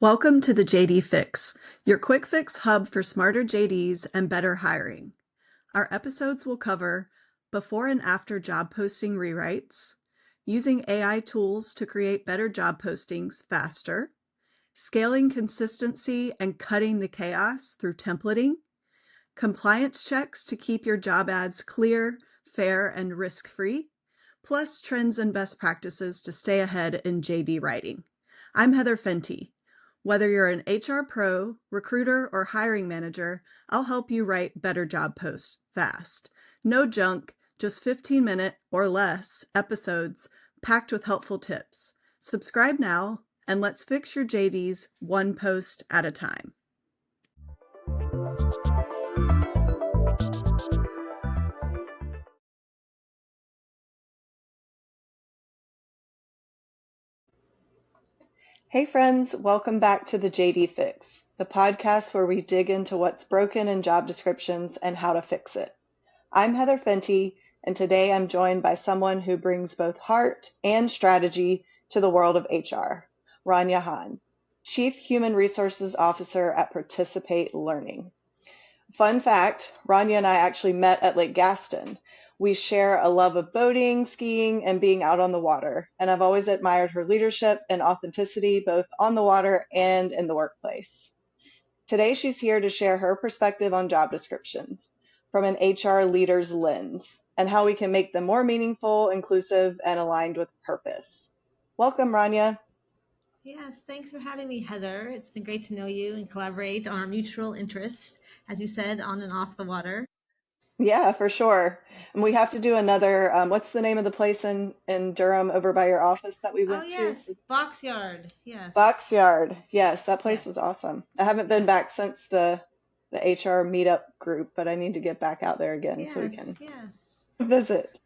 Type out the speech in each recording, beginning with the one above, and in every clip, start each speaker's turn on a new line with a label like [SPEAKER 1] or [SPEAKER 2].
[SPEAKER 1] Welcome to the JD Fix, your quick fix hub for smarter JDs and better hiring. Our episodes will cover before and after job posting rewrites, using AI tools to create better job postings faster, scaling consistency and cutting the chaos through templating, compliance checks to keep your job ads clear, fair, and risk-free, plus trends and best practices to stay ahead in JD writing. I'm Heather Fenty. Whether you're an HR pro, recruiter, or hiring manager, I'll help you write better job posts fast. No junk, just 15-minute or less episodes packed with helpful tips. Subscribe now, and let's fix your JDs one post at a time. Hey friends, welcome back to the JD Fix, the podcast where we dig into what's broken in job descriptions and how to fix it. I'm Heather Fenty, and today I'm joined by someone who brings both heart and strategy to the world of HR, Ranya Hahn, Chief Human Resources Officer at Participate Learning. Fun fact, Ranya and I actually met at Lake Gaston. We share a love of boating, skiing, and being out on the water, and I've always admired her leadership and authenticity both on the water and in the workplace. Today, she's here to share her perspective on job descriptions from an HR leader's lens and how we can make them more meaningful, inclusive, and aligned with purpose. Welcome, Ranya.
[SPEAKER 2] Yes, thanks for having me, Heather. It's been great to know you and collaborate on our mutual interest, as you said, on and off the water.
[SPEAKER 1] Yeah, for sure. And we have to do another, what's the name of the place in Durham over by your office that we went
[SPEAKER 2] Oh,
[SPEAKER 1] to?
[SPEAKER 2] yes, Boxyard. Yes.
[SPEAKER 1] Boxyard. Yes, that place was
[SPEAKER 2] Yes.
[SPEAKER 1] awesome. I haven't been back since the HR meetup group, but I need to get back out there again so we
[SPEAKER 2] Yes.
[SPEAKER 1] can
[SPEAKER 2] Yes.
[SPEAKER 1] visit.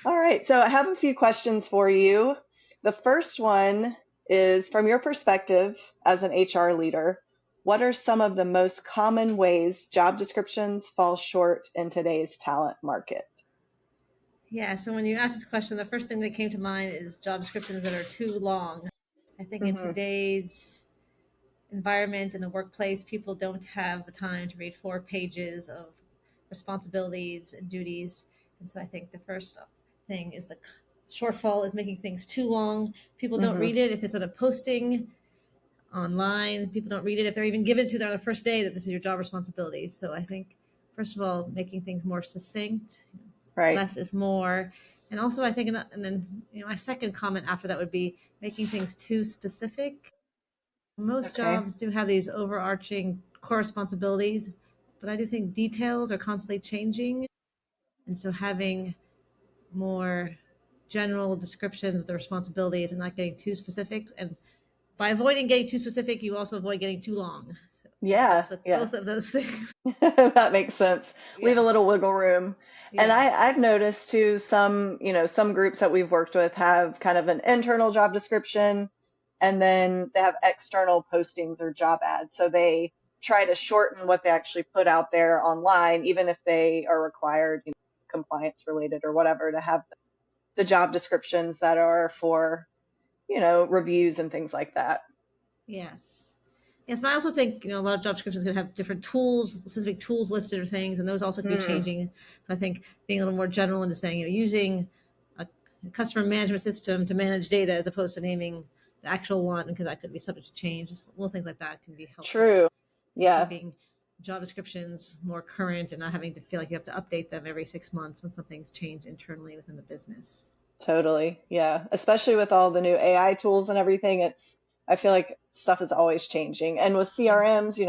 [SPEAKER 1] All right, so I have a few questions for you. The first one is from your perspective as an HR leader, what are some of the most common ways job descriptions fall short in today's talent market?
[SPEAKER 2] Yeah. So when you asked this question, the first thing that came to mind is job descriptions that are too long. I think in today's environment in the workplace, people don't have the time to read 4 pages of responsibilities and duties. And so I think the first thing is the shortfall is making things too long. People don't read it if it's on a posting online. People don't read it if they're even given to them on the first day that this is your job responsibility. So I think, first of all, making things more succinct,
[SPEAKER 1] Right.
[SPEAKER 2] less is more. And also I think, and then my second comment after that would be making things too specific. Most jobs do have these overarching core responsibilities, but I do think details are constantly changing. And so having more general descriptions of the responsibilities and not getting too specific. And by avoiding getting too specific, you also avoid getting too long. So
[SPEAKER 1] Yeah,
[SPEAKER 2] both of those things.
[SPEAKER 1] that makes sense. Leave a
[SPEAKER 2] Yes.
[SPEAKER 1] little wiggle room. And
[SPEAKER 2] Yes.
[SPEAKER 1] I've noticed too, some groups that we've worked with have kind of an internal job description, and then they have external postings or job ads. So they try to shorten what they actually put out there online, even if they are required, compliance related or whatever, to have the job descriptions that are for, reviews and things like that.
[SPEAKER 2] Yes. Yes, but I also think a lot of job descriptions can have different tools, specific tools listed or things, and those also can be changing. So I think being a little more general into saying using a customer management system to manage data as opposed to naming the actual one, because that could be subject to change. Just little things like that can be helpful.
[SPEAKER 1] True. Yeah.
[SPEAKER 2] Keeping job descriptions more current and not having to feel like you have to update them every 6 months when something's changed internally within the business.
[SPEAKER 1] Totally. Yeah. Especially with all the new AI tools and everything, I feel like stuff is always changing. And with CRMs,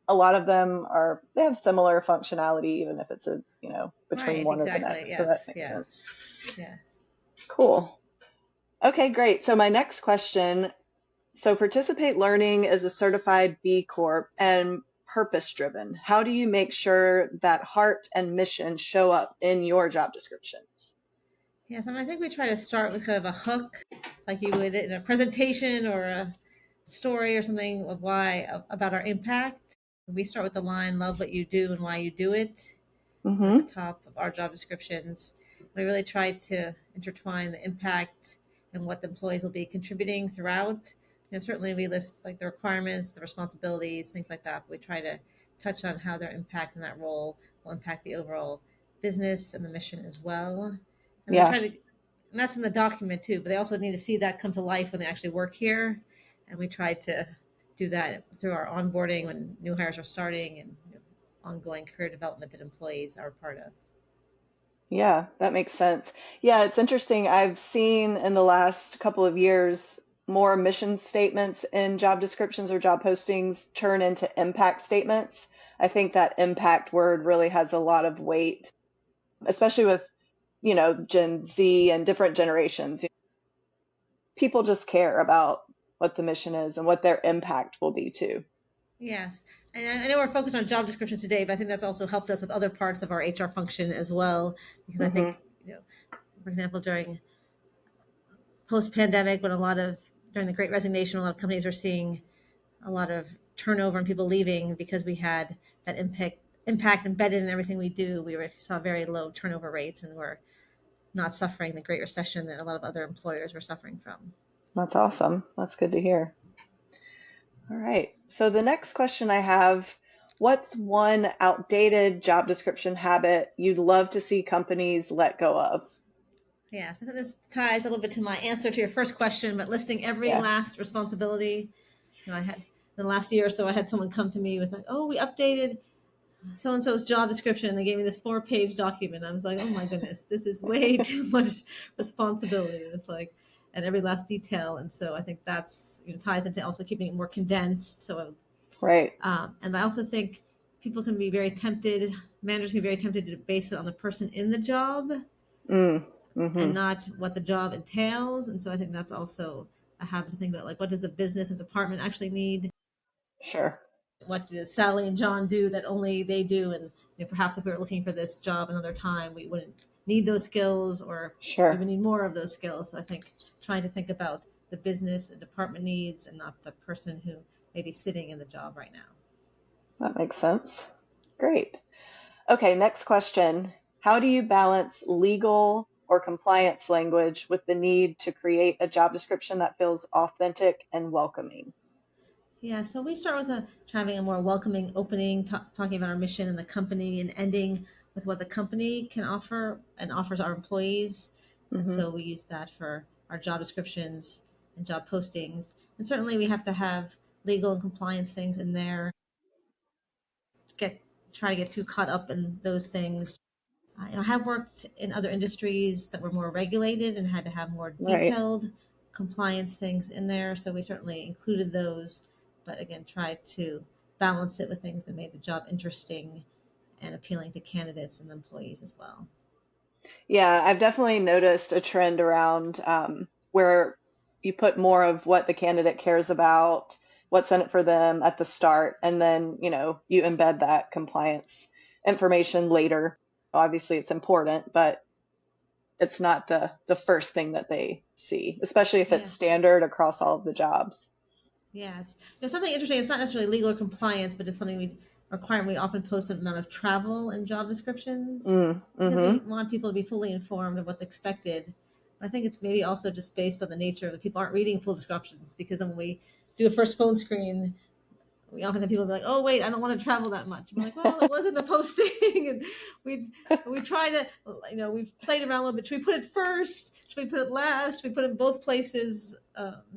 [SPEAKER 1] a lot of them they have similar functionality, even if it's between
[SPEAKER 2] Right,
[SPEAKER 1] one or the
[SPEAKER 2] exactly.
[SPEAKER 1] next.
[SPEAKER 2] Yes.
[SPEAKER 1] So that makes
[SPEAKER 2] Yes.
[SPEAKER 1] sense.
[SPEAKER 2] Yeah.
[SPEAKER 1] Cool. Okay, great. So my next question, so Participate Learning is a certified B Corp and purpose driven. How do you make sure that heart and mission show up in your job descriptions?
[SPEAKER 2] Yes, I think we try to start with kind of a hook, like you would in a presentation or a story or something of about our impact. We start with the line, love what you do and why you do it, at the top of our job descriptions. We really try to intertwine the impact and what the employees will be contributing throughout Certainly we list like the requirements, the responsibilities, things like that. But we try to touch on how their impact in that role will impact the overall business and the mission as well. And we
[SPEAKER 3] Yeah.
[SPEAKER 2] try to, and that's in the document too, but they also need to see that come to life when they actually work here. And we try to do that through our onboarding when new hires are starting and ongoing career development that employees are part of.
[SPEAKER 3] Yeah, that makes sense. Yeah, it's interesting. I've seen in the last couple of years more mission statements in job descriptions or job postings turn into impact statements. I think that impact word really has a lot of weight, especially with, Gen Z and different generations. People just care about what the mission is and what their impact will be too.
[SPEAKER 2] Yes. And I know we're focused on job descriptions today, but I think that's also helped us with other parts of our HR function as well. Because I
[SPEAKER 3] Hmm.
[SPEAKER 2] think, for example, during post pandemic, when during the great resignation, a lot of companies are seeing a lot of turnover and people leaving because we had that impact embedded in everything we do. Saw very low turnover rates and we're not suffering the great recession that a lot of other employers were suffering from.
[SPEAKER 3] That's awesome. That's good to hear. All right. So the next question I have, what's one outdated job description habit you'd love to see companies let go of?
[SPEAKER 2] Yeah, so this ties a little bit to my answer to your first question, but listing every
[SPEAKER 3] Yeah.
[SPEAKER 2] last responsibility. I had in the last year or so, I had someone come to me with like, "Oh, we updated so and so's job description." And they gave me this 4-page document. I was like, "Oh my goodness, this is way too much responsibility." It's like, and every last detail. And so I think that's ties into also keeping it more condensed. So,
[SPEAKER 3] Right.
[SPEAKER 2] and I also think people can be very tempted. Managers can be very tempted to base it on the person in the job
[SPEAKER 3] Mm.
[SPEAKER 2] and
[SPEAKER 3] Mm-hmm.
[SPEAKER 2] not what the job entails. And so I think that's also a habit to think about, like, what does the business and department actually need?
[SPEAKER 3] Sure.
[SPEAKER 2] What does Sally and John do that only they do? And perhaps if we were looking for this job another time, we wouldn't need those skills, or we
[SPEAKER 3] Sure.
[SPEAKER 2] would need more of those skills. So I think trying to think about the business and department needs and not the person who may be sitting in the job right now.
[SPEAKER 3] That makes sense. Great. Okay, next question. How do you balance legal or compliance language with the need to create a job description that feels authentic and welcoming?
[SPEAKER 2] Yeah, so we start with having a more welcoming opening, talking about our mission and the company, and ending with what the company can offer and offers our employees. And
[SPEAKER 3] Mm-hmm.
[SPEAKER 2] so we use that for our job descriptions and job postings. And certainly we have to have legal and compliance things in there. Get Try to get too caught up in those things. I have worked in other industries that were more regulated and had to have more
[SPEAKER 3] Right.
[SPEAKER 2] detailed compliance things in there. So we certainly included those, but again, tried to balance it with things that made the job interesting and appealing to candidates and employees as well.
[SPEAKER 3] Yeah, I've definitely noticed a trend around where you put more of what the candidate cares about, what's in it for them at the start, and then, you embed that compliance information later. Obviously, it's important, but it's not the first thing that they see, especially if it's
[SPEAKER 2] Yeah.
[SPEAKER 3] standard across all of the jobs.
[SPEAKER 2] Yeah, it's something interesting. It's not necessarily legal or compliance, but just something we often post an amount of travel in job descriptions
[SPEAKER 3] Mm,
[SPEAKER 2] because
[SPEAKER 3] mm-hmm.
[SPEAKER 2] we want people to be fully informed of what's expected. I think it's maybe also just based on the nature of the people aren't reading full descriptions, because then when we do a first phone screen, we often have people be like, "Oh, wait, I don't want to travel that much." We're like, "Well, it was in the posting," and we try to, we've played around a little bit. Should we put it first? Should we put it last? Should we put it in both places?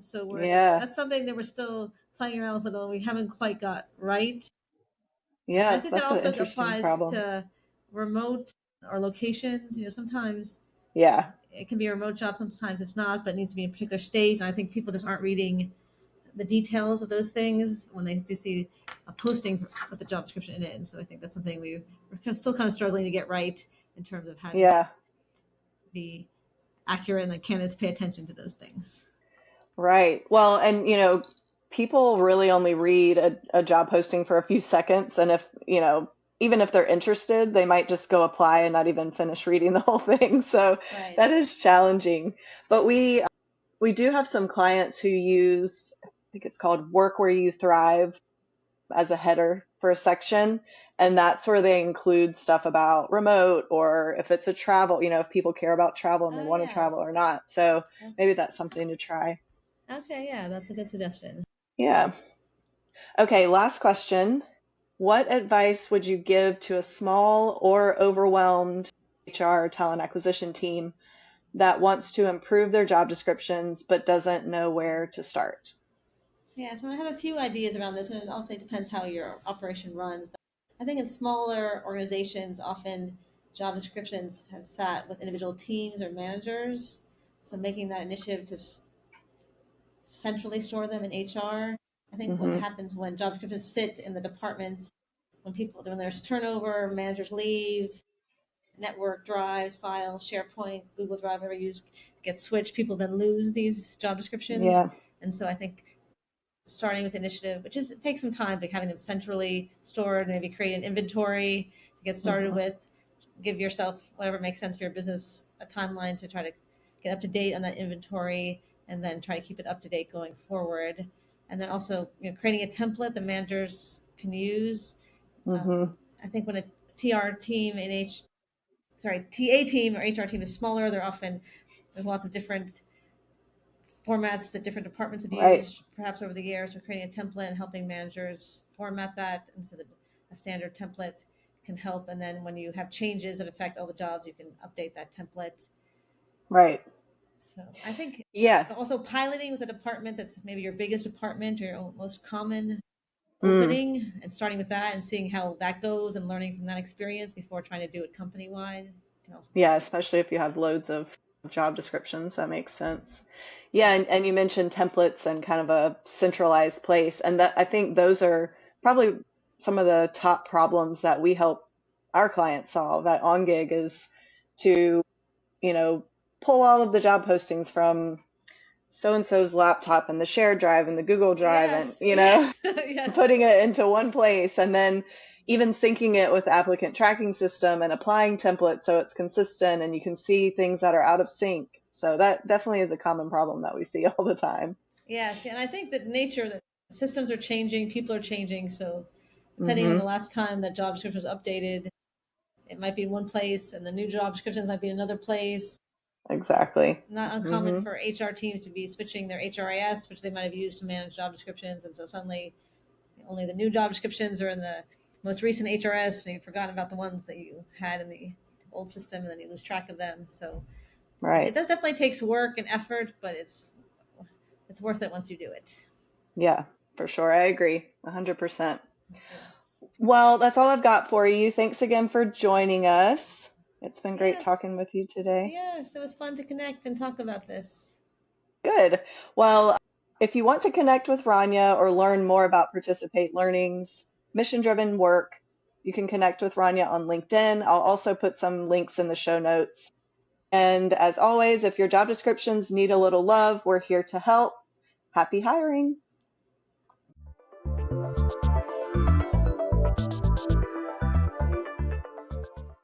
[SPEAKER 2] So
[SPEAKER 3] Yeah,
[SPEAKER 2] that's something that we're still playing around with, we haven't quite got right. And I
[SPEAKER 3] yeah,
[SPEAKER 2] think that
[SPEAKER 3] that's an
[SPEAKER 2] also
[SPEAKER 3] interesting
[SPEAKER 2] applies
[SPEAKER 3] problem.
[SPEAKER 2] to remote or locations. Sometimes
[SPEAKER 3] Yeah,
[SPEAKER 2] it can be a remote job, sometimes it's not, but it needs to be in a particular state. And I think people just aren't reading the details of those things when they do see a posting with the job description in it. And so I think that's something we're still kind of struggling to get right in terms of having it
[SPEAKER 3] yeah.
[SPEAKER 2] be accurate and the candidates pay attention to those things.
[SPEAKER 3] Right. Well, and people really only read a job posting for a few seconds, and if, even if they're interested, they might just go apply and not even finish reading the whole thing. So
[SPEAKER 2] Right.
[SPEAKER 3] that is challenging. But we do have some clients who use, I think it's called Work Where You Thrive as a header for a section, and that's where they include stuff about remote or if it's a travel, if people care about travel and they
[SPEAKER 2] Oh,
[SPEAKER 3] want to
[SPEAKER 2] yes.
[SPEAKER 3] travel or not. So maybe that's something to try.
[SPEAKER 2] Okay, yeah, that's a good suggestion.
[SPEAKER 3] Yeah. Okay, last question. What advice would you give to a small or overwhelmed HR talent acquisition team that wants to improve their job descriptions but doesn't know where to start?
[SPEAKER 2] Yeah, so I have a few ideas around this, and it also depends how your operation runs. But I think in smaller organizations, often job descriptions have sat with individual teams or managers. So making that initiative to centrally store them in HR. I think what
[SPEAKER 3] Hmm.
[SPEAKER 2] happens when job descriptions sit in the departments, when there's turnover, managers leave, network drives, files, SharePoint, Google Drive, ever used, gets switched. People then lose these job descriptions,
[SPEAKER 3] Yeah,
[SPEAKER 2] and so I think starting with initiative, which is it takes some time, but having them centrally stored, maybe create an inventory to get started
[SPEAKER 3] hmm,
[SPEAKER 2] with, give yourself whatever makes sense for your business a timeline to try to get up to date on that inventory, and then try to keep it up to date going forward. And then also, creating a template the managers can use. Um,
[SPEAKER 3] hmm.
[SPEAKER 2] I think when a TR team in TA team or HR team is smaller, there's lots of different formats that different departments have
[SPEAKER 3] Right,
[SPEAKER 2] used perhaps over the years. So creating a template and helping managers format that into a standard template can help. And then when you have changes that affect all the jobs, you can update that template.
[SPEAKER 3] right.
[SPEAKER 2] So I think
[SPEAKER 3] Yeah.
[SPEAKER 2] also piloting with a department that's maybe your biggest department or your most common
[SPEAKER 3] Mm.
[SPEAKER 2] opening, and starting with that and seeing how that goes and learning from that experience before trying to do it company wide can also be
[SPEAKER 3] Yeah,
[SPEAKER 2] helpful.
[SPEAKER 3] especially if you have loads of job descriptions, that makes sense. Yeah, and you mentioned templates and kind of a centralized place, and that I think those are probably some of the top problems that we help our clients solve at OnGig is to, you know, pull all of the job postings from so and so's laptop and the shared drive and the Google Drive and,
[SPEAKER 2] Yes, yes, yes.
[SPEAKER 3] putting it into one place and then even syncing it with the applicant tracking system and applying templates so it's consistent and you can see things that are out of sync. So that definitely is a common problem that we see all the time.
[SPEAKER 2] Yes, and I think that nature that systems are changing, people are changing. So depending on
[SPEAKER 3] Hmm.
[SPEAKER 2] the last time that job description was updated, it might be in one place, and the new job descriptions might be in another place. It's
[SPEAKER 3] Exactly.
[SPEAKER 2] not uncommon
[SPEAKER 3] Hmm.
[SPEAKER 2] for HR teams to be switching their HRIS, which they might have used to manage job descriptions, and so suddenly only the new job descriptions are in the most recent HRS, and you've forgotten about the ones that you had in the old system, and then you lose track of them. So it
[SPEAKER 3] Right.
[SPEAKER 2] does definitely takes work and effort, but it's worth it once you do it.
[SPEAKER 3] Yeah, for sure. I agree. 100%.
[SPEAKER 2] Yes.
[SPEAKER 3] Well, that's all I've got for you. Thanks again for joining us. It's been great
[SPEAKER 2] Yes.
[SPEAKER 3] talking with you today.
[SPEAKER 2] Yes. It was fun to connect and talk about this.
[SPEAKER 3] Good. Well, if you want to connect with Ranya or learn more about Participate Learning's mission-driven work, you can connect with Ranya on LinkedIn. I'll also put some links in the show notes. And as always, if your job descriptions need a little love, we're here to help. Happy hiring.